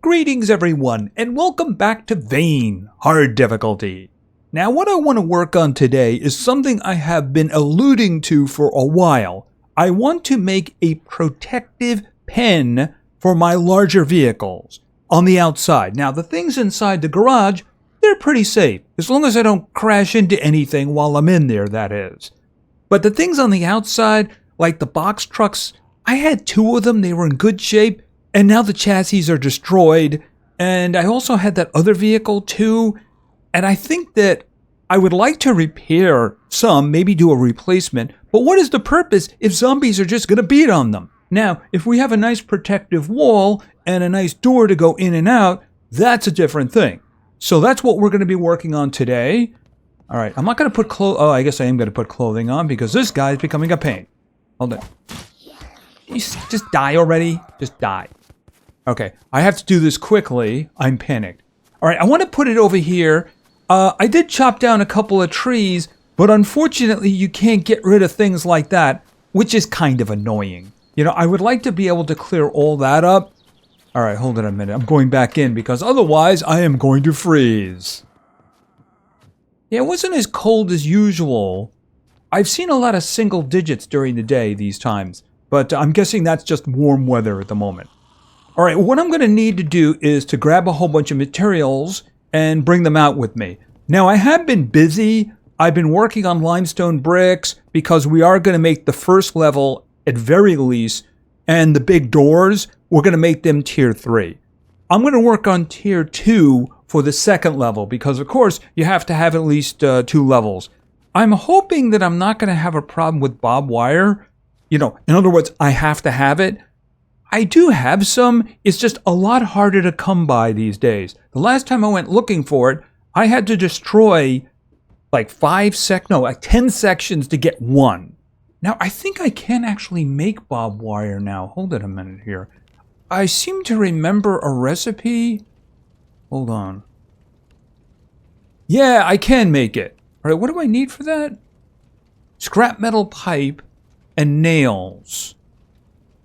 Greetings everyone, and welcome back to Vane Hard Difficulty. Now what I want to work on today is something I have been alluding to for a while. I want to make a protective pen for my larger vehicles on the outside. Now the things inside the garage, they're pretty safe, as long as I don't crash into anything while I'm in there, that is. But the things on the outside, like the box trucks, I had two of them, they were in good shape. And now the chassis are destroyed. And I also had that other vehicle too. And I think that I would like to repair some, maybe do a replacement. But what is the purpose if zombies are just going to beat on them? Now, if we have a nice protective wall and a nice door to go in and out, that's a different thing. So that's what we're going to be working on today. All right, I'm not going to put I guess I am going to put clothing on because this guy is becoming a pain. Hold on. You just die already. Just die. Okay, I have to do this quickly. I'm panicked. All right, I want to put it over here. I did chop down a couple of trees, but unfortunately you can't get rid of things like that, which is kind of annoying. You know, I would like to be able to clear all that up. All right, hold on a minute. I'm going back in because otherwise I am going to freeze. Yeah, it wasn't as cold as usual. I've seen a lot of single digits during the day these times, but I'm guessing that's just warm weather at the moment. All right, what I'm going to need to do is to grab a whole bunch of materials and bring them out with me. Now, I have been busy. I've been working on limestone bricks because we are going to make the first level at very least, and the big doors, we're going to make them tier 3. I'm going to work on tier 2 for the second level because, of course, you have to have at least 2 levels. I'm hoping that I'm not going to have a problem with barbed wire. You know, in other words, I have to have it. I do have some, it's just a lot harder to come by these days. The last time I went looking for it, I had to destroy like 10 sections to get one. Now, I think I can actually make barbed wire now. Hold it a minute here. I seem to remember a recipe. Hold on. Yeah, I can make it. All right, what do I need for that? Scrap metal pipe and nails.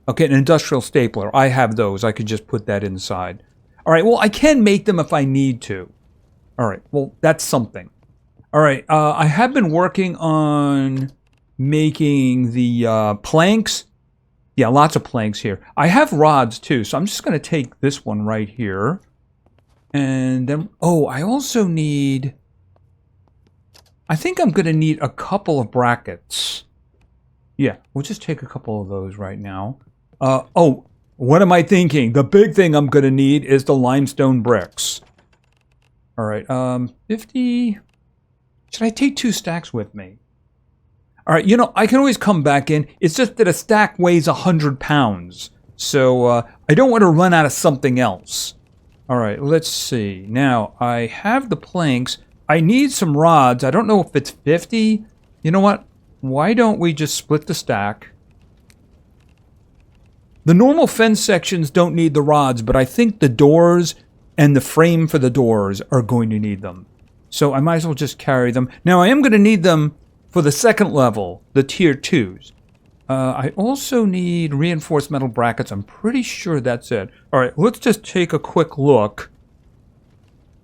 Okay, an industrial stapler. I have those. I could just put that inside. All right, well, I can make them if I need to. All right, well, that's something. All right, I have been working on making the planks. Yeah, lots of planks here. I have rods, too, so I'm just going to take this one right here. And then, oh, I also need... I think I'm going to need a couple of brackets. Yeah, we'll just take a couple of those right now. Oh, what am I thinking? The big thing I'm going to need is the limestone bricks. All right, 50... Should I take 2 stacks with me? All right, you know, I can always come back in. It's just that a stack weighs 100 pounds. So, I don't want to run out of something else. All right, let's see. Now, I have the planks. I need some rods. I don't know if it's 50. You know what? Why don't we just split the stack? The normal fence sections don't need the rods, but I think the doors and the frame for the doors are going to need them. So I might as well just carry them. Now, I am going to need them for the second level, the tier 2s. I also need reinforced metal brackets. I'm pretty sure that's it. All right, let's just take a quick look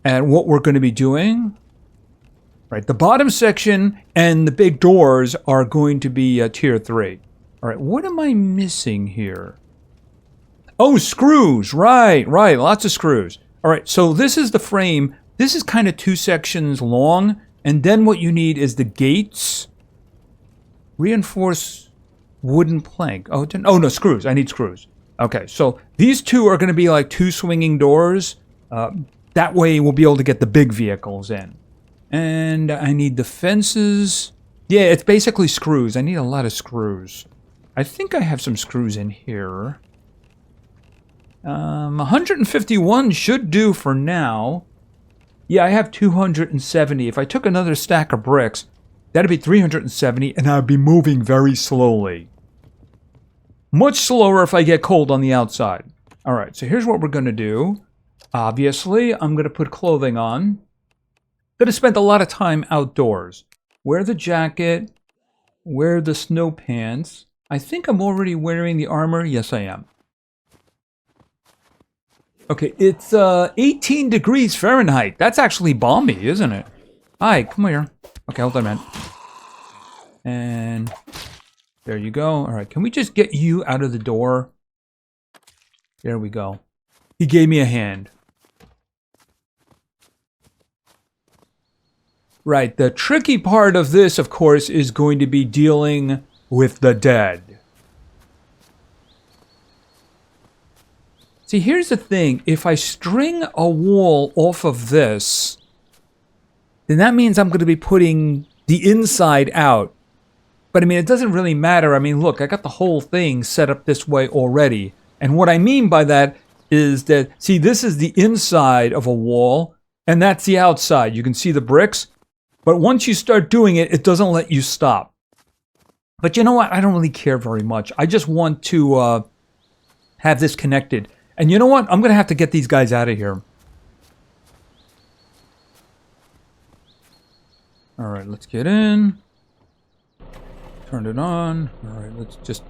at what we're going to be doing. Right, the bottom section and the big doors are going to be tier 3. All right, what am I missing here? Oh, screws. Right. Lots of screws. All right, so this is the frame. This is kind of 2 sections long. And then what you need is the gates. Reinforced wooden plank. Oh, no, screws. I need screws. Okay, so these 2 are going to be like 2 swinging doors. That way we'll be able to get the big vehicles in. And I need the fences. Yeah, it's basically screws. I need a lot of screws. I think I have some screws in here. 151 should do for now. Yeah, I have 270. If I took another stack of bricks, that'd be 370, and I'd be moving very slowly. Much slower if I get cold on the outside. All right, so here's what we're going to do. Obviously, I'm going to put clothing on. Going to spend a lot of time outdoors. Wear the jacket. Wear the snow pants. I think I'm already wearing the armor. Yes, I am. Okay, it's 18 degrees Fahrenheit. That's actually balmy, isn't it? Hi, come here. Okay, hold on a minute. And there you go. All right, can we just get you out of the door? There we go. He gave me a hand. Right, the tricky part of this, of course, is going to be dealing with the dead. See, here's the thing. If I string a wall off of this, then that means I'm going to be putting the inside out. But I mean, it doesn't really matter. I mean, look, I got the whole thing set up this way already. And what I mean by that is that, see, this is the inside of a wall, and that's the outside. You can see the bricks. But once you start doing it, it doesn't let you stop. But you know what? I don't really care very much. I just want to have this connected. And you know what? I'm going to have to get these guys out of here. All right, let's get in. Turn it on. All right, let's just...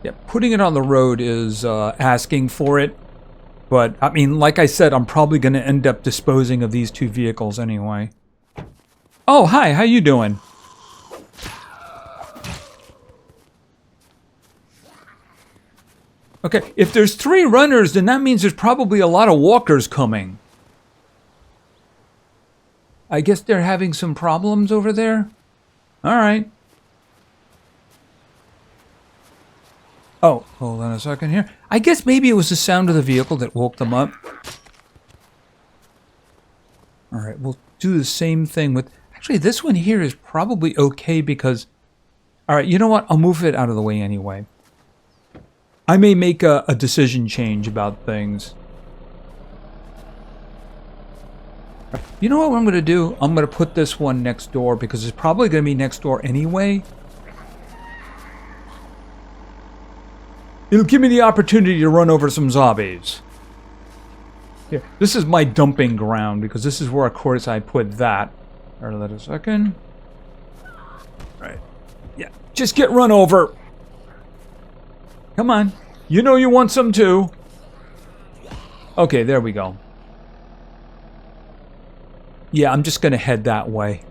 Yeah, putting it on the road is asking for it. But, I mean, like I said, I'm probably going to end up disposing of these two vehicles anyway. Oh, hi, how you doing? Okay, if there's 3 runners, then that means there's probably a lot of walkers coming. I guess they're having some problems over there? Alright. Oh, hold on a second here. I guess maybe it was the sound of the vehicle that woke them up. Alright, we'll do the same thing with... Actually, this one here is probably okay because... Alright, you know what? I'll move it out of the way anyway. I may make a decision change about things. You know what I'm going to do? I'm going to put this one next door because it's probably going to be next door anyway. It'll give me the opportunity to run over some zombies. Here, this is my dumping ground because this is where, of course, I put that. Hold on a second. Right. Yeah, just get run over. Come on. You know you want some too. Okay, there we go. Yeah, I'm just going to head that way.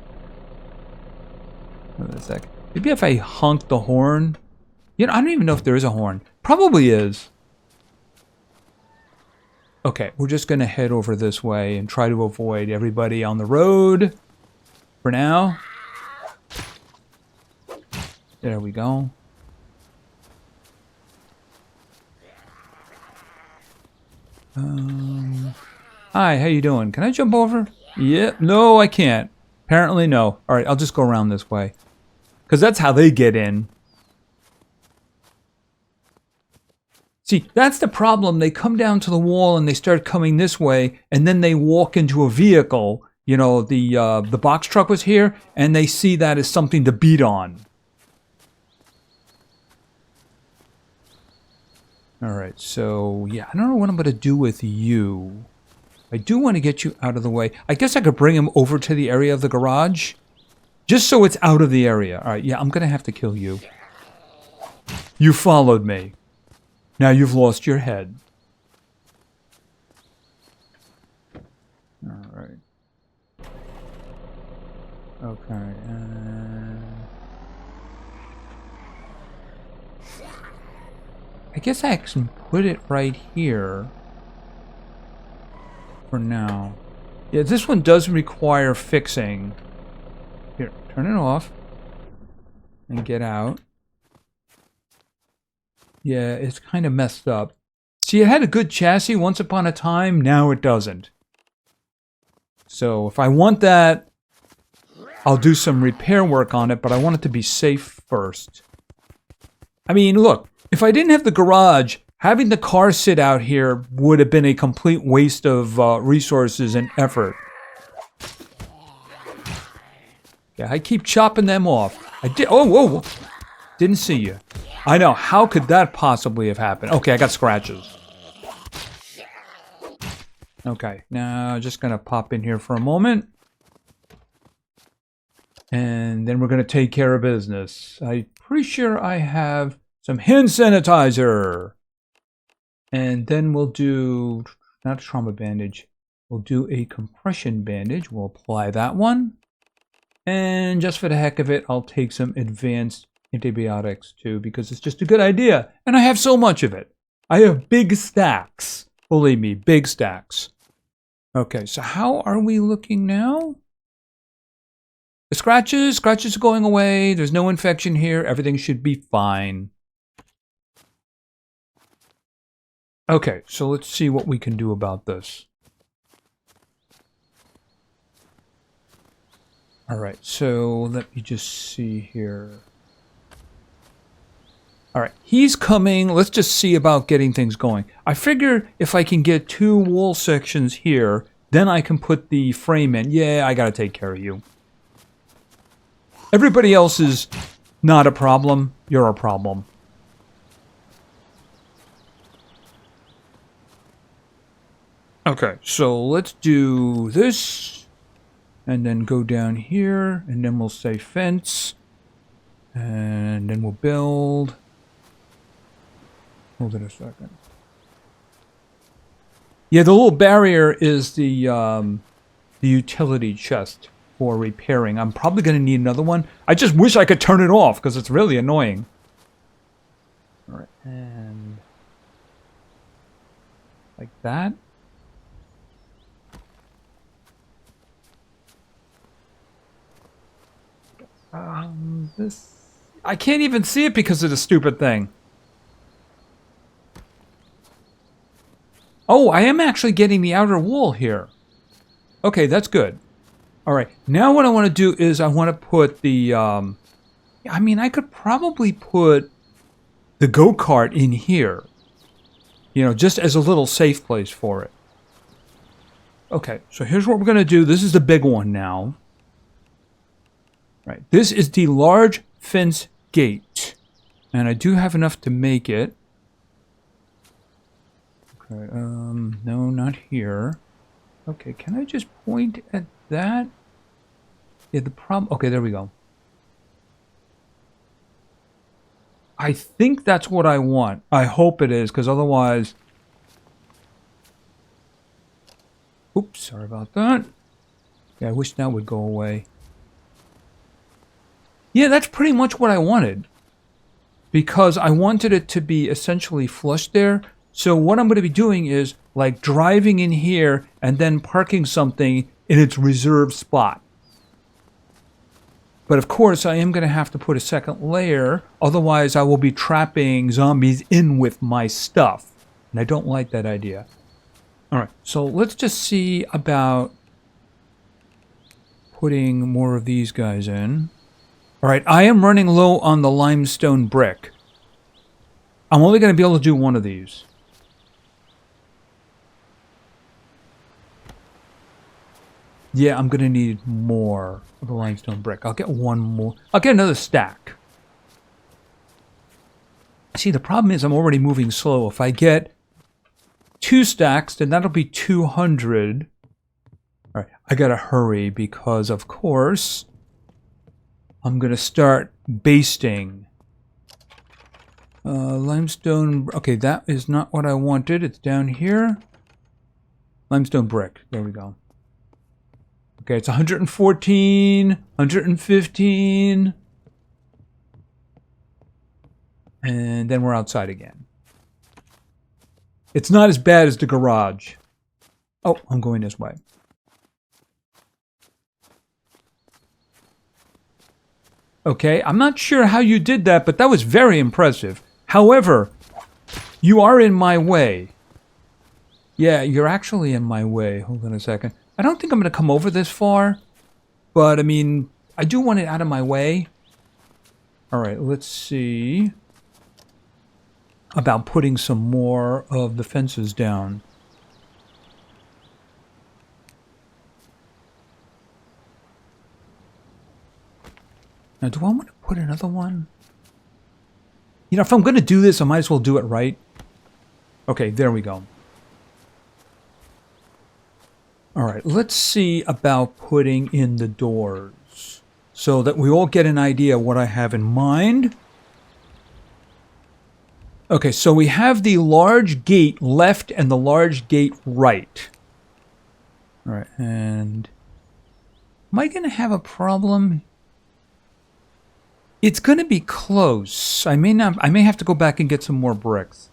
Wait a sec. Maybe if I honk the horn. You know, I don't even know if there is a horn. Probably is. Okay, we're just going to head over this way and try to avoid everybody on the road for now. There we go. Hi, how you doing? Can I jump over? Yeah, no, I can't. Apparently no. All right, I'll just go around this way. Because that's how they get in. See, that's the problem. They come down to the wall and they start coming this way, and then they walk into a vehicle. You know, the box truck was here, and they see that as something to beat on. All right, so yeah, I don't know what I'm going to do with you. I do want to get you out of the way. I guess I could bring him over to the area of the garage, just so it's out of the area. All right, yeah, I'm going to have to kill you. You followed me. Now you've lost your head. All right. Okay. I guess I can put it right here for now. Yeah, this one does require fixing. Here, turn it off and get out. Yeah, it's kind of messed up. See, it had a good chassis once upon a time. Now it doesn't. So if I want that, I'll do some repair work on it, but I want it to be safe first. I mean, look, if I didn't have the garage, having the car sit out here would have been a complete waste of resources and effort. Yeah, I keep chopping them off. I did. Oh, whoa. Didn't see you. I know. How could that possibly have happened? Okay, I got scratches. Okay, now just going to pop in here for a moment. And then we're going to take care of business. I'm pretty sure I have some hand sanitizer. And then we'll do, not a trauma bandage, we'll do a compression bandage. We'll apply that one. And just for the heck of it, I'll take some advanced antibiotics too, because it's just a good idea. And I have so much of it. I have big stacks. Believe me, big stacks. Okay, so how are we looking now? The scratches are going away. There's no infection here. Everything should be fine. Okay, so let's see what we can do about this. All right, so let me just see here. All right, he's coming. Let's just see about getting things going. I figure if I can get 2 wall sections here, then I can put the frame in. Yeah, I gotta take care of you. Everybody else is not a problem. You're a problem. Okay, so let's do this. And then go down here. And then we'll say fence. And then we'll build. Hold it a second. Yeah, the little barrier is the utility chest for repairing. I'm probably going to need another one. I just wish I could turn it off because it's really annoying. All right, and like that. This I can't even see it because of the stupid thing. Oh, I am actually getting the outer wall here. Okay, that's good. All right, now what I want to do is I want to put the, I mean, I could probably put the go-kart in here. You know, just as a little safe place for it. Okay, so here's what we're going to do. This is the big one now. Right, this is the large fence gate. And I do have enough to make it. Okay, no, not here. Okay, can I just point at that? Yeah, the problem... Okay, there we go. I think that's what I want. I hope it is, because otherwise... Oops, sorry about that. Yeah, I wish that would go away. Yeah, that's pretty much what I wanted. Because I wanted it to be essentially flush there. So what I'm going to be doing is like driving in here and then parking something in its reserved spot. But of course, I am going to have to put a second layer. Otherwise, I will be trapping zombies in with my stuff. And I don't like that idea. All right, so let's just see about putting more of these guys in. All right, I am running low on the limestone brick. I'm only going to be able to do one of these. Yeah, I'm going to need more of the limestone brick. I'll get one more. I'll get another stack. See, the problem is I'm already moving slow. If I get 2 stacks, then that'll be 200. All right, I got to hurry because, of course, I'm going to start basting. Limestone. Okay, that is not what I wanted. It's down here. Limestone brick. There we go. Okay, it's 114, 115. And then we're outside again. It's not as bad as the garage. Oh, I'm going this way. Okay, I'm not sure how you did that, but that was very impressive. However, you are in my way. Yeah, you're actually in my way. Hold on a second. I don't think I'm going to come over this far. But, I mean, I do want it out of my way. Alright, let's see about putting some more of the fences down. Now, do I want to put another one? You know, if I'm going to do this, I might as well do it right. Okay, there we go. All right, let's see about putting in the doors so that we all get an idea what I have in mind. Okay, so we have the large gate left and the large gate right. All right, and am I going to have a problem? It's going to be close. I may have to go back and get some more bricks.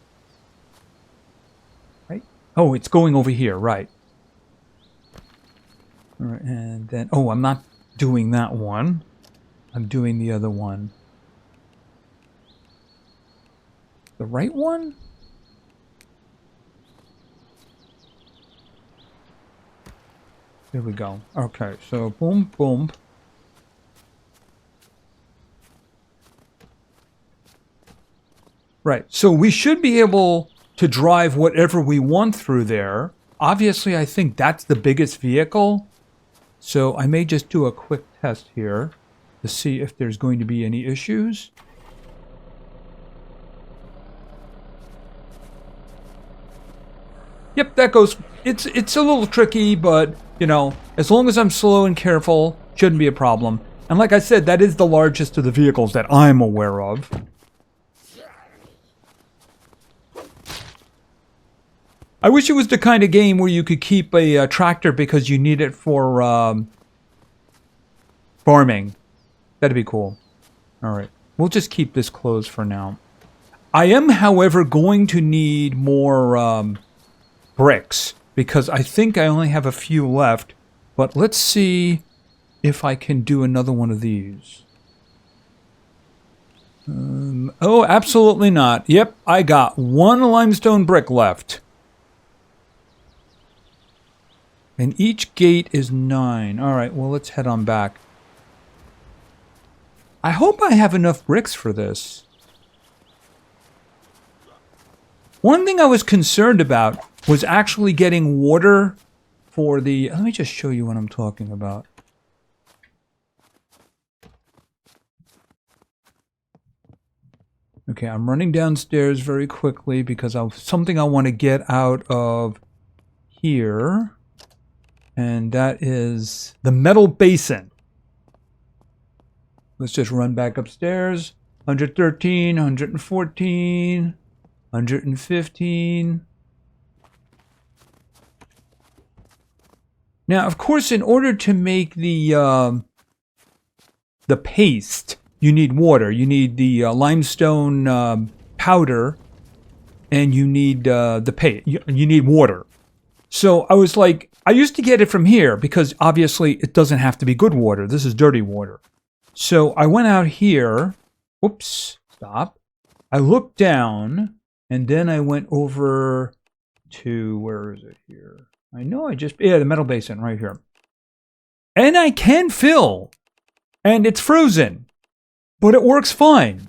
Right? Oh, it's going over here, right. All right, and then, oh, I'm not doing that one. I'm doing the other one. The right one? There we go. Okay, so boom, boom. Right, so we should be able to drive whatever we want through there. Obviously, I think that's the biggest vehicle. So I may just do a quick test here to see if there's going to be any issues. Yep, that goes. It's a little tricky, but, you know, as long as I'm slow and careful, shouldn't be a problem. And like I said, that is the largest of the vehicles that I'm aware of. I wish it was the kind of game where you could keep a tractor because you need it for farming. That'd be cool. Alright, we'll just keep this closed for now. I am, however, going to need more bricks because I think I only have a few left. But let's see if I can do another one of these. Oh, absolutely not. Yep, I got one limestone brick left. And each gate is 9. Alright, well, let's head on back. I hope I have enough bricks for this. One thing I was concerned about was actually getting water for the... Let me just show you what I'm talking about. Okay, I'm running downstairs very quickly because of something I want to get out of here. And that is the metal basin. Let's just run back upstairs. 113, 114, 115. Now, of course, in order to make the paste, you need water. You need the limestone powder, and you need the paste. You need water. So I was like, I used to get it from here because obviously it doesn't have to be good water. This is dirty water. So I went out here. Whoops, stop. I looked down and then I went over to, where is it here? I know yeah, the metal basin right here. And I can fill. And it's frozen. But it works fine.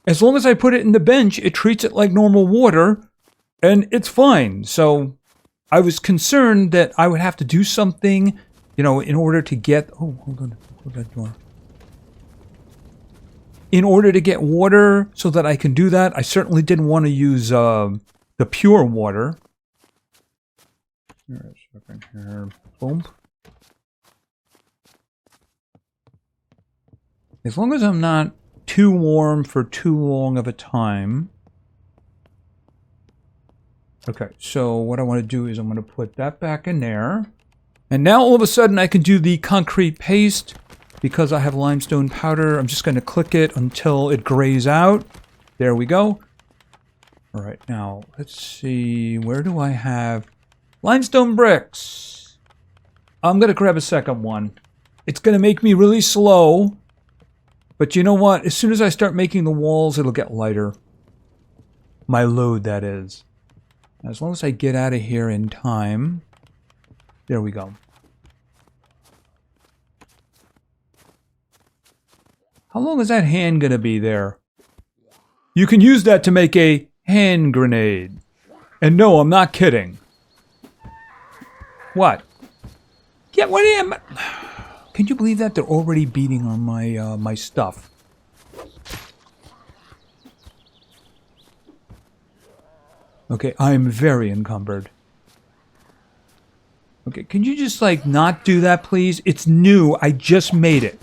As long as I put it in the bench, it treats it like normal water. And it's fine. So I was concerned that I would have to do something, you know, in order to get... Oh, hold on. Hold that door. In order to get water so that I can do that, I certainly didn't want to use the pure water. Here, here. Boom. As long as I'm not too warm for too long of a time... Okay, so what I want to do is I'm going to put that back in there. And now all of a sudden I can do the concrete paste because I have limestone powder. I'm just going to click it until it grays out. There we go. All right, now let's see. Where do I have limestone bricks? I'm going to grab a second one. It's going to make me really slow. But you know what? As soon as I start making the walls, it'll get lighter. My load, that is. As long as I get out of here in time. There we go. How long is that hand going to be there? You can use that to make a hand grenade. And no, I'm not kidding. What? Yeah, what am I... Can you believe that? They're already beating on my, my stuff. Okay, I'm very encumbered. Okay, can you just, like, not do that, please? It's new. I just made it.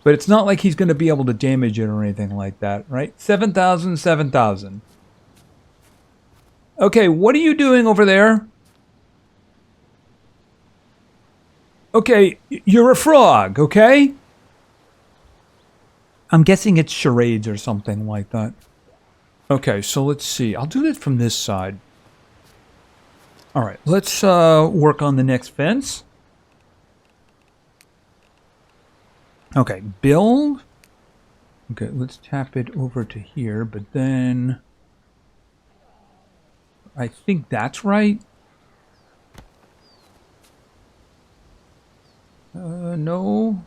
But it's not like he's going to be able to damage it or anything like that, right? 7,000, 7,000. Okay, what are you doing over there? Okay, you're a frog, okay? I'm guessing it's charades or something like that. Okay, so let's see. I'll do it from this side. All right, let's work on the next fence. Okay, build. Okay, let's tap it over to here, but then I think that's right. No,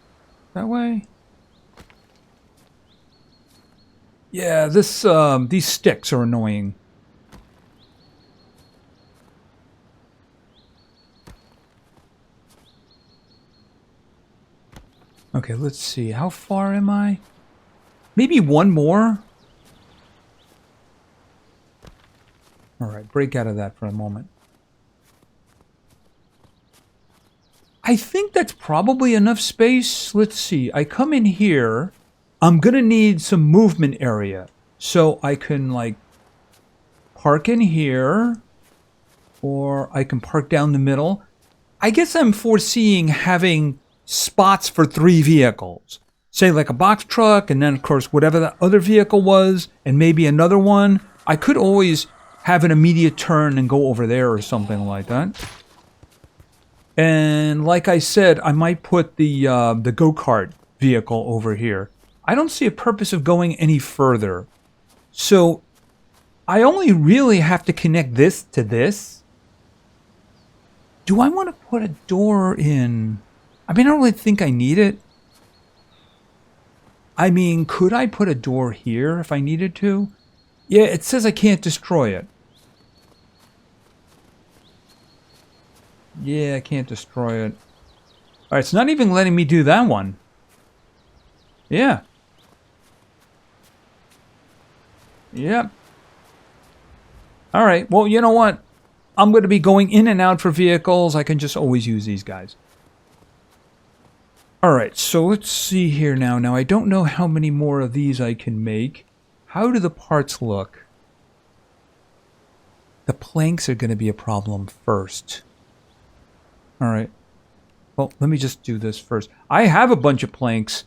that way. Yeah, this these sticks are annoying. Okay, let's see. How far am I? Maybe one more? Alright, break out of that for a moment. I think that's probably enough space. Let's see. I come in here. I'm going to need some movement area. So I can, like, park in here. Or I can park down the middle. I guess I'm foreseeing having spots for 3 vehicles. Say like a box truck, and then of course whatever the other vehicle was, and maybe another one. I could always have an immediate turn and go over there or something like that. And like I said, I might put the go-kart vehicle over here. I don't see a purpose of going any further. So I only really have to connect this to this. Do I want to put a door in? I mean, I don't really think I need it. I mean, could I put a door here if I needed to? Yeah, it says I can't destroy it. Yeah, I can't destroy it. Alright, it's not even letting me do that one. Yeah. Yep. Alright, well, you know what? I'm going to be going in and out for vehicles. I can just always use these guys. Alright, so let's see here now. Now, I don't know how many more of these I can make. How do the parts look? The planks are going to be a problem first. Alright. Well, let me just do this first. I have a bunch of planks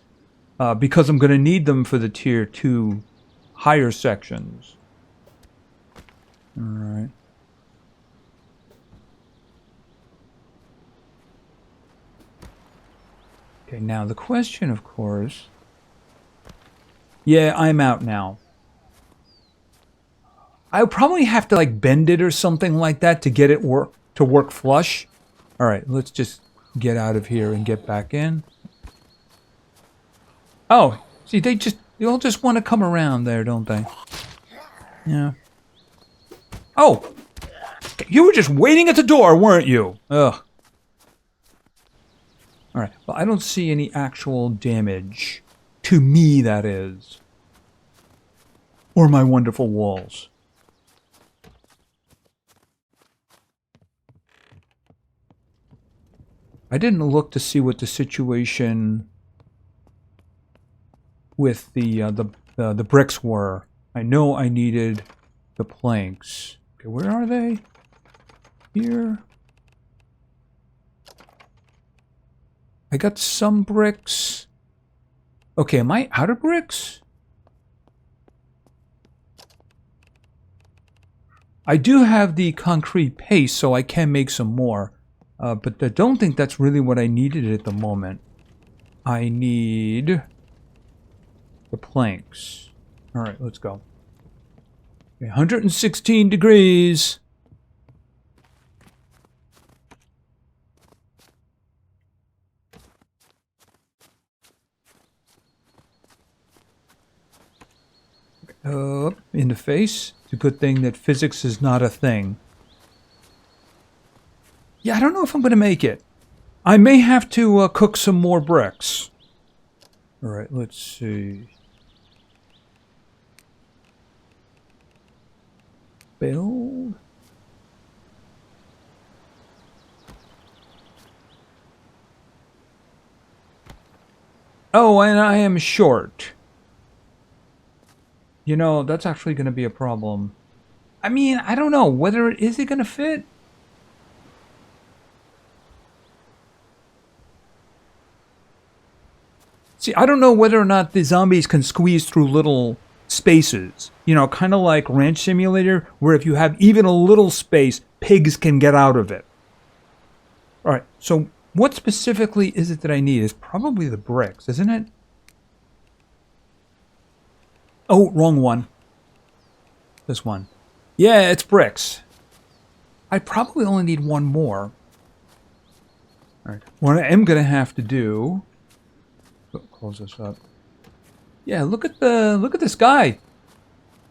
because I'm going to need them for the tier 2 higher sections. Alright. Okay, now the question, of course... Yeah, I'm out now. I'll probably have to, like, bend it or something like that to get it to work flush. Alright, let's just get out of here and get back in. Oh, see, they all just want to come around there, don't they? Yeah. Oh! You were just waiting at the door, weren't you? Ugh. Alright, well, I don't see any actual damage. To me, that is. Or my wonderful walls. I didn't look to see what the situation with the bricks were. I know I needed the planks. Okay, where are they? Here. I got some bricks. Okay, am I out of bricks? I do have the concrete paste, so I can make some more. But I don't think that's really what I needed at the moment. I need the planks. Alright, let's go. Okay, 116 degrees. In the face. It's a good thing that physics is not a thing. Yeah, I don't know if I'm going to make it. I may have to cook some more bricks. Alright, let's see. Build. Oh, and I am short. You know, that's actually going to be a problem. I mean, I don't know. Is it going to fit? See, I don't know whether or not the zombies can squeeze through little spaces. You know, kind of like Ranch Simulator, where if you have even a little space, pigs can get out of it. All right, so what specifically is it that I need? It's probably the bricks, isn't it? Oh, wrong one. This one. Yeah, it's bricks. I probably only need one more. All right, what I am going to have to do... Close this up. Yeah, look at the sky.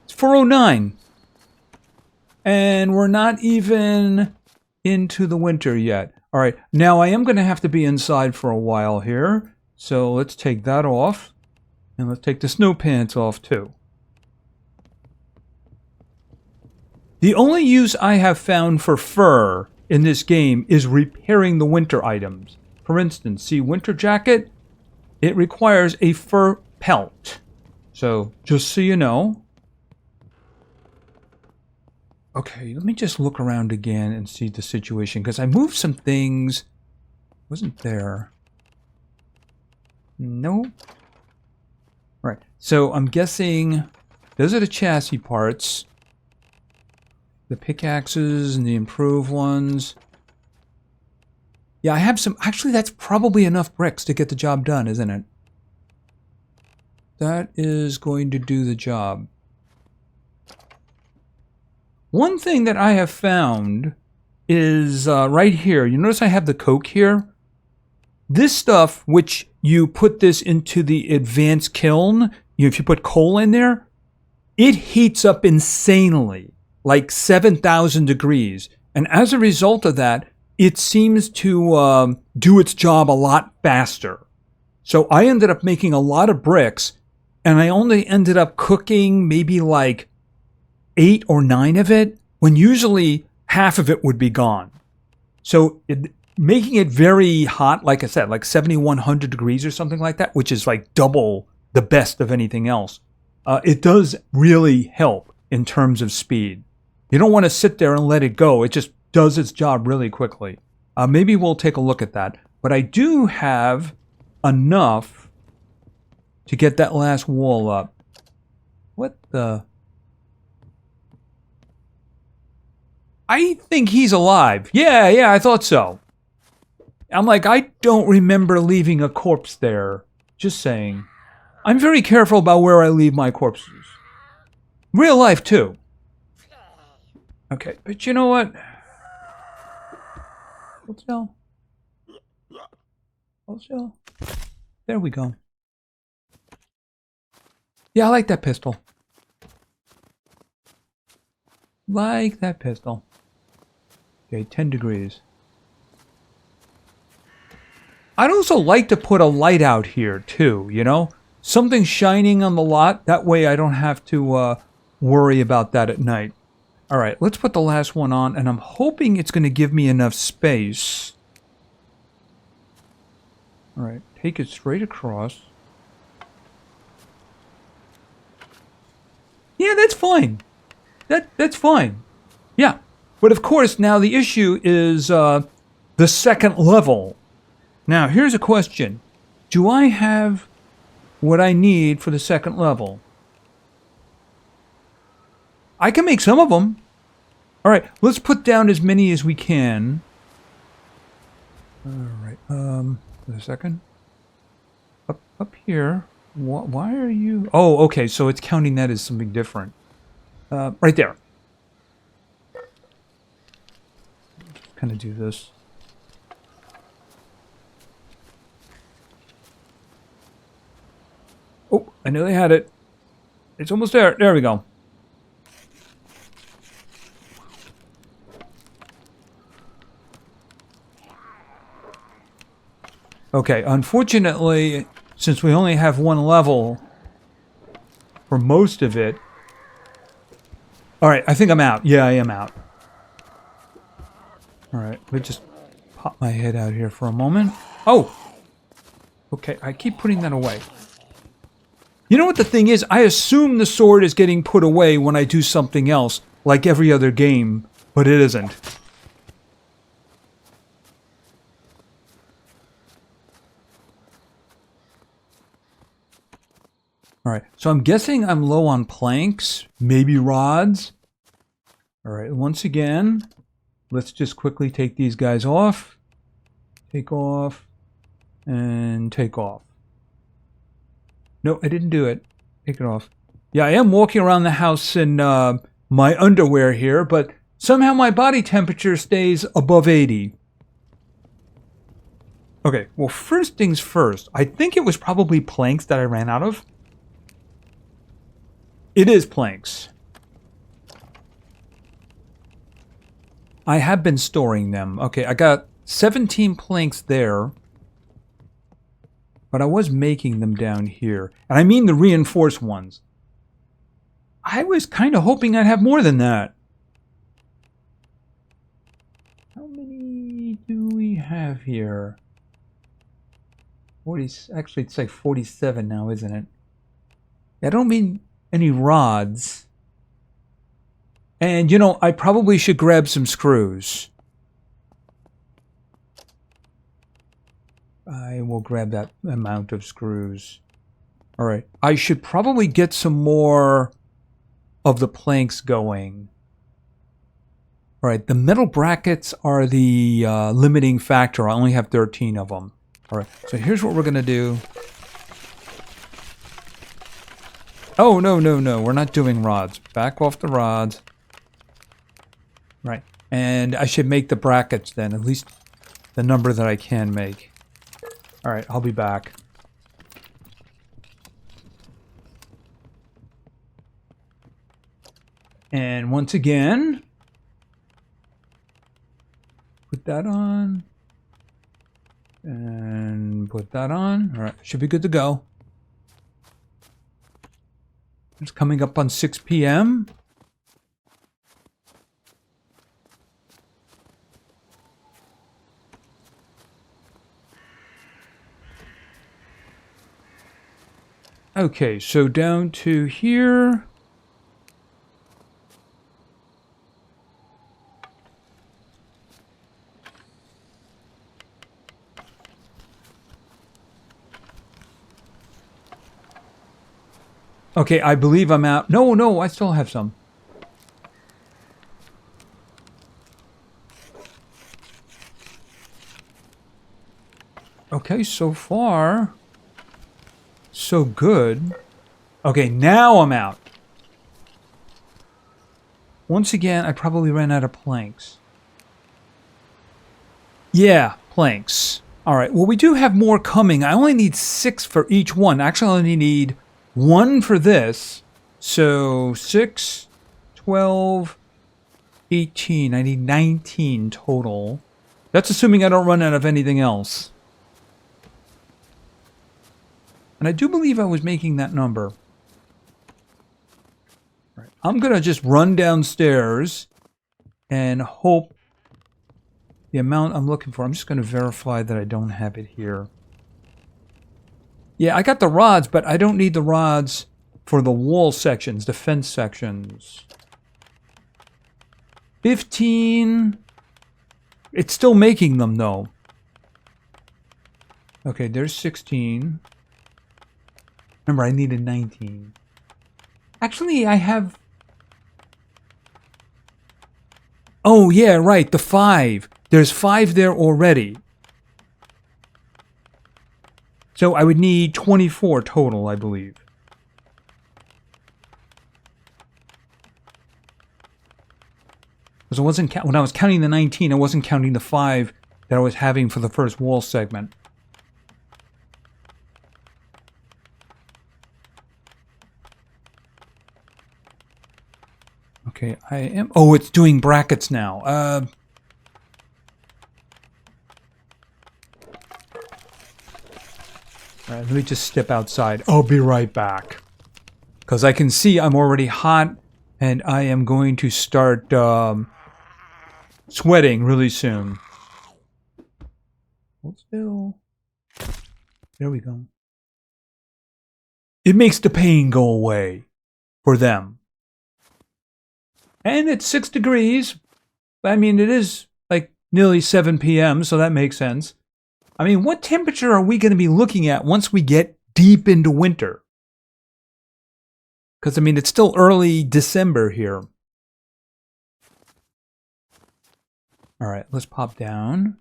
It's 4:09. And we're not even into the winter yet. All right, now I am going to have to be inside for a while here. So let's take that off. And let's take the snow pants off too. The only use I have found for fur in this game is repairing the winter items. For instance, see winter jacket? It requires a fur pelt. So, just so you know. Okay, let me just look around again and see the situation. Because I moved some things. Wasn't there? Nope. Right, so I'm guessing those are the chassis parts. The pickaxes and the improved ones. Yeah, I have some... Actually, that's probably enough bricks to get the job done, isn't it? That is going to do the job. One thing that I have found is right here. You notice I have the coke here? This stuff, which you put this into the advanced kiln, if you put coal in there, it heats up insanely, like 7,000 degrees. And as a result of that, it seems to do its job a lot faster. So I ended up making a lot of bricks, and I only ended up cooking maybe like 8 or 9 of it, when usually half of it would be gone. So making it very hot, like I said, like 7,100 degrees or something like that, which is like double the best of anything else, it does really help in terms of speed. You don't want to sit there and let it go. It just does its job really quickly. Maybe we'll take a look at that. But I do have enough to get that last wall up. What the... I think he's alive. Yeah, I thought so. I'm like, I don't remember leaving a corpse there. Just saying. I'm very careful about where I leave my corpses. Real life, too. Okay, but you know what? Let's go. Let's go. There we go. Yeah, I like that pistol. Like that pistol. Okay, 10 degrees. I'd also like to put a light out here, too, you know? Something shining on the lot. That way I don't have to worry about that at night. All right, let's put the last one on, and I'm hoping it's going to give me enough space. All right, take it straight across. Yeah, that's fine. That's fine. Yeah, but of course, now the issue is the second level. Now, here's a question. Do I have what I need for the second level? I can make some of them. All right, let's put down as many as we can. All right, wait a second. Up here. Why are you... Oh, okay, so it's counting that as something different. Right there. Kind of do this. Oh, I nearly had it. It's almost there. There we go. Okay, unfortunately, since we only have one level for most of it... Alright, I think I'm out. Yeah, I am out. Alright, let me just pop my head out here for a moment. Oh! Okay, I keep putting that away. You know what the thing is? I assume the sword is getting put away when I do something else, like every other game, but it isn't. Alright, so I'm guessing I'm low on planks, maybe rods. Alright, once again, let's just quickly take these guys off. Take off. And take off. No, I didn't do it. Take it off. Yeah, I am walking around the house in my underwear here, but somehow my body temperature stays above 80. Okay, well, first things first. I think it was probably planks that I ran out of. It is planks. I have been storing them. Okay, I got 17 planks there. But I was making them down here. And I mean the reinforced ones. I was kind of hoping I'd have more than that. How many do we have here? 40, actually, it's like 47 now, isn't it? I don't mean any rods. And, you know, I probably should grab some screws. I will grab that amount of screws. All right. I should probably get some more of the planks going. All right. The metal brackets are the limiting factor. I only have 13 of them. All right. So here's what we're going to do. Oh, no, no, no. We're not doing rods. Back off the rods. Right. And I should make the brackets then. At least the number that I can make. All right, I'll be back. And once again, put that on. And put that on. All right, should be good to go. It's coming up on 6 p.m. Okay, so down to here. Okay, I believe I'm out. No, no, I still have some. Okay, so far, so good. Okay, now I'm out. Once again, I probably ran out of planks. Yeah, planks. All right, well, we do have more coming. I only need 6 for each one. Actually, I only need 1 for this. So 6, 12, 18. I need 19 total. That's assuming I don't run out of anything else. And I do believe I was making that number. All right. I'm going to just run downstairs and hope the amount I'm looking for. I'm just going to verify that I don't have it here. Yeah, I got the rods, but I don't need the rods for the wall sections, the fence sections. 15. It's still making them, though. Okay, there's 16. Remember, I needed 19. Actually, I have... Oh, yeah, right, the 5. There's 5 there already. So I would need 24 total, I believe. Because I wasn't when I was counting the 19, I wasn't counting the 5 that I was having for the first wall segment. Okay, I am... Oh, it's doing brackets now. Alright, let me just step outside. I'll be right back. Because I can see I'm already hot, and I am going to start sweating really soon. Hold still. There we go. It makes the pain go away for them. And it's 6 degrees. I mean, it is like nearly 7 p.m., so that makes sense. I mean, what temperature are we going to be looking at once we get deep into winter? Because, I mean, it's still early December here. All right, let's pop down.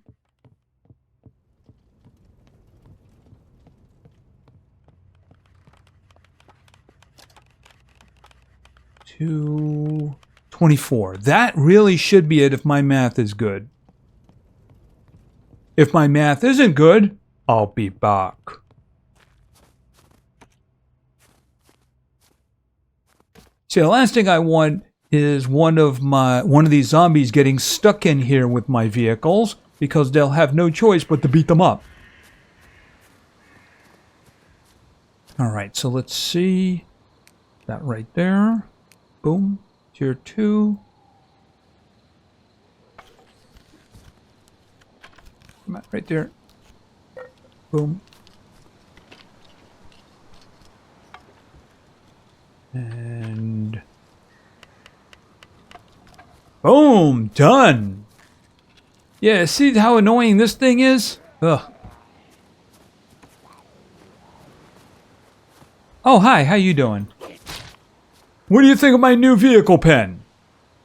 To 24. That really should be it if my math is good. If my math isn't good, I'll be back. See, the last thing I want is one of these zombies getting stuck in here with my vehicles, because they'll have no choice but to beat them up. Alright, so let's see. That right there. Boom. Tier 2. Come on, right there. Boom. And boom, done. Yeah, see how annoying this thing is? Ugh. Oh, hi, how you doing? What do you think of my new vehicle pen?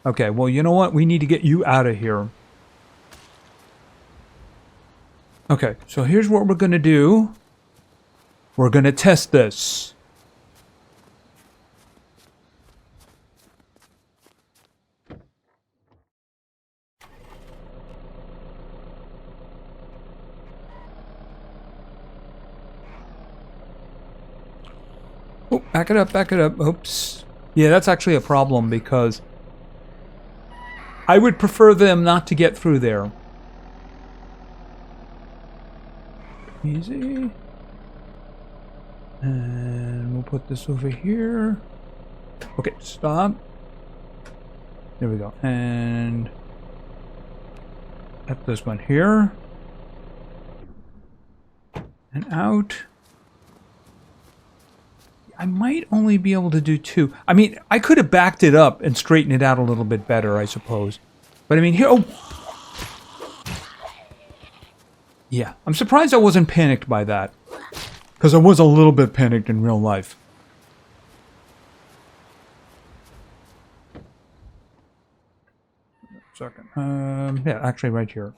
Okay, well, you know what? We need to get you out of here. Okay, so here's what we're going to do. We're going to test this. Oh, back it up, back it up. Oops. Yeah, that's actually a problem because I would prefer them not to get through there. Easy. And we'll put this over here. Okay, stop. There we go. And put this one here. And out. I might only be able to do 2. I mean, I could have backed it up and straightened it out a little bit better, I suppose. But I mean, here... Oh! Yeah, I'm surprised I wasn't panicked by that. Because I was a little bit panicked in real life. Second. Yeah, actually right here.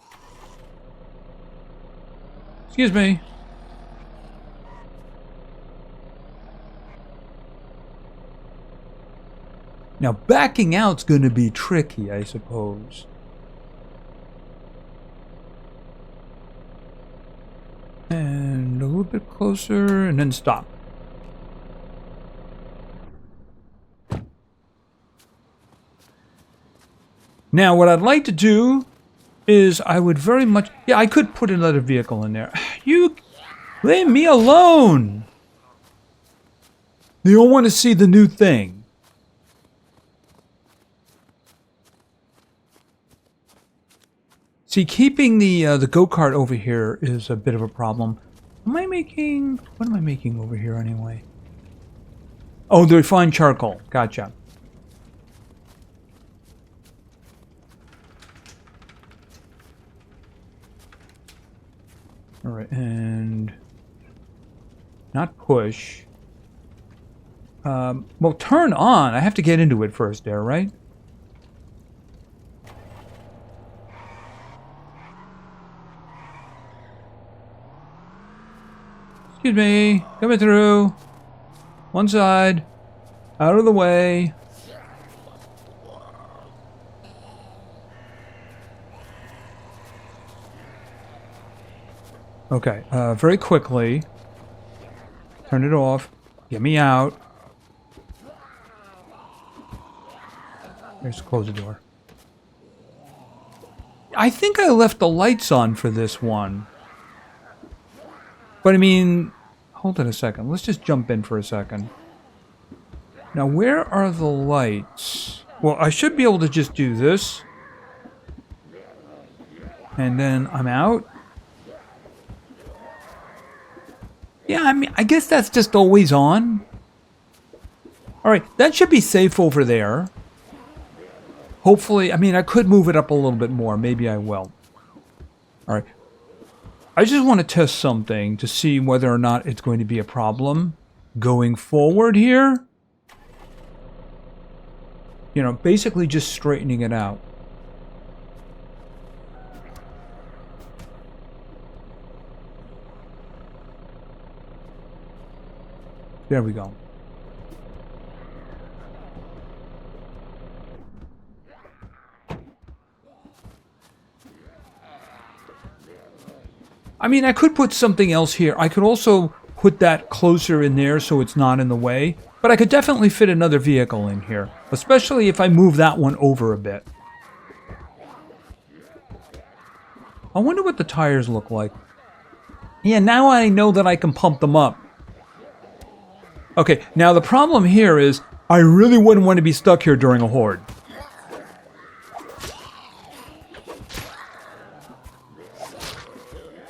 Excuse me. Now, backing out's going to be tricky, I suppose. And a little bit closer, and then stop. Now, what I'd like to do is I would very much... Yeah, I could put another vehicle in there. You... Leave me alone! You don't want to see the new thing. See, keeping the go-kart over here is a bit of a problem. Am I making... What am I making over here anyway? Oh, the refined charcoal. Gotcha. Alright, and... Not push. Well, turn on. I have to get into it first there, right? Excuse me, coming through. One side. Out of the way. Okay, very quickly. Turn it off. Get me out. Let's close the door. I think I left the lights on for this one. But I mean, hold on a second. Let's just jump in for a second. Now, where are the lights? Well, I should be able to just do this. And then I'm out. Yeah, I mean, I guess that's just always on. Alright, that should be safe over there. Hopefully, I mean, I could move it up a little bit more. Maybe I will. Alright. I just want to test something to see whether or not it's going to be a problem going forward here. You know, basically just straightening it out. There we go. I mean, I could put something else here. I could also put that closer in there so it's not in the way. But I could definitely fit another vehicle in here, especially if I move that one over a bit. I wonder what the tires look like. Yeah, now I know that I can pump them up. Okay, now the problem here is I really wouldn't want to be stuck here during a horde.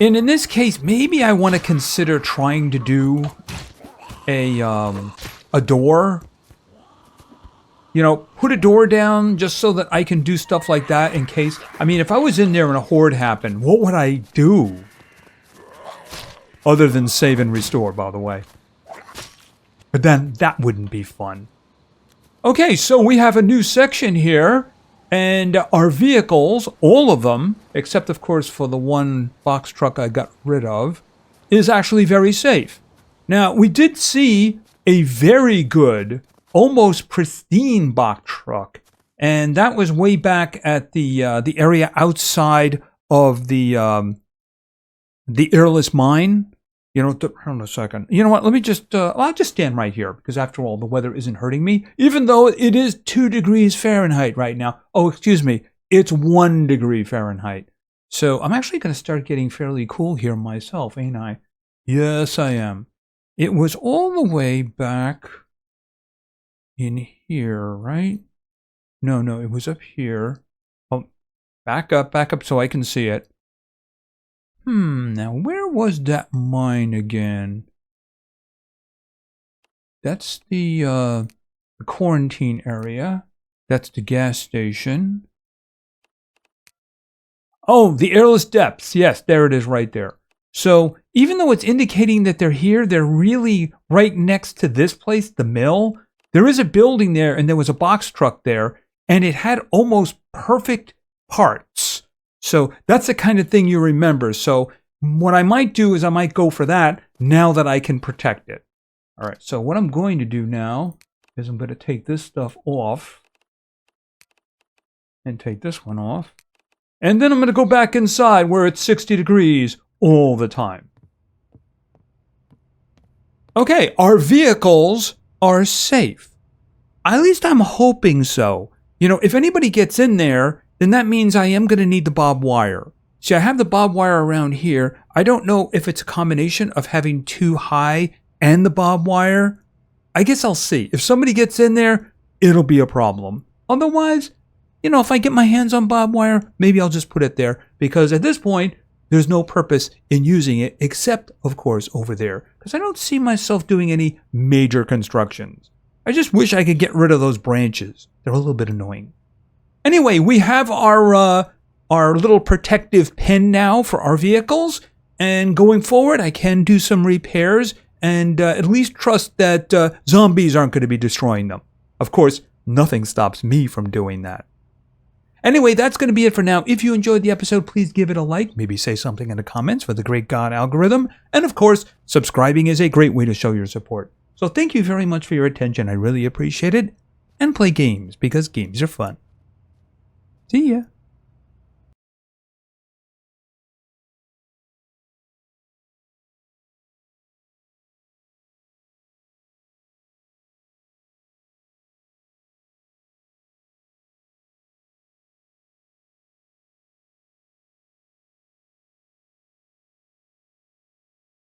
And in this case, maybe I want to consider trying to do a door. You know, put a door down just so that I can do stuff like that in case. I mean, if I was in there and a horde happened, what would I do? Other than save and restore, by the way. But then that wouldn't be fun. Okay, so we have a new section here. And our vehicles, all of them, except of course for the one box truck I got rid of, is actually very safe. Now, we did see a very good, almost pristine box truck. And that was way back at the area outside of the airless mine. You know, hold on a second. You know what? Let me just, I'll just stand right here because after all, the weather isn't hurting me. Even though it is 2 degrees Fahrenheit right now. Oh, excuse me. It's 1 degree Fahrenheit. So I'm actually going to start getting fairly cool here myself, ain't I? Yes, I am. It was all the way back in here, right? No, it was up here. Oh, back up so I can see it. Now where was that mine again? That's the quarantine area. That's the gas station. Oh, the airless depths. Yes, there it is right there. So even though it's indicating that they're here, they're really right next to this place, the mill. There is a building there and there was a box truck there and it had almost perfect parts. So that's the kind of thing you remember. So what I might do is I might go for that now that I can protect it. All right, so what I'm going to do now is I'm going to take this stuff off and take this one off. And then I'm going to go back inside where it's 60 degrees all the time. Okay, our vehicles are safe. At least I'm hoping so. You know, if anybody gets in there, then that means I am going to need the barbed wire. See, I have the barbed wire around here. I don't know if it's a combination of having 2 high and the barbed wire. I guess I'll see. If somebody gets in there, it'll be a problem. Otherwise, you know, if I get my hands on barbed wire, maybe I'll just put it there. Because at this point, there's no purpose in using it except, of course, over there. Because I don't see myself doing any major constructions. I just wish I could get rid of those branches. They're a little bit annoying. Anyway, we have our little protective pin now for our vehicles. And going forward, I can do some repairs and at least trust that zombies aren't going to be destroying them. Of course, nothing stops me from doing that. Anyway, that's going to be it for now. If you enjoyed the episode, please give it a like. Maybe say something in the comments for the great God algorithm. And of course, subscribing is a great way to show your support. So thank you very much for your attention. I really appreciate it. And play games because games are fun. See ya.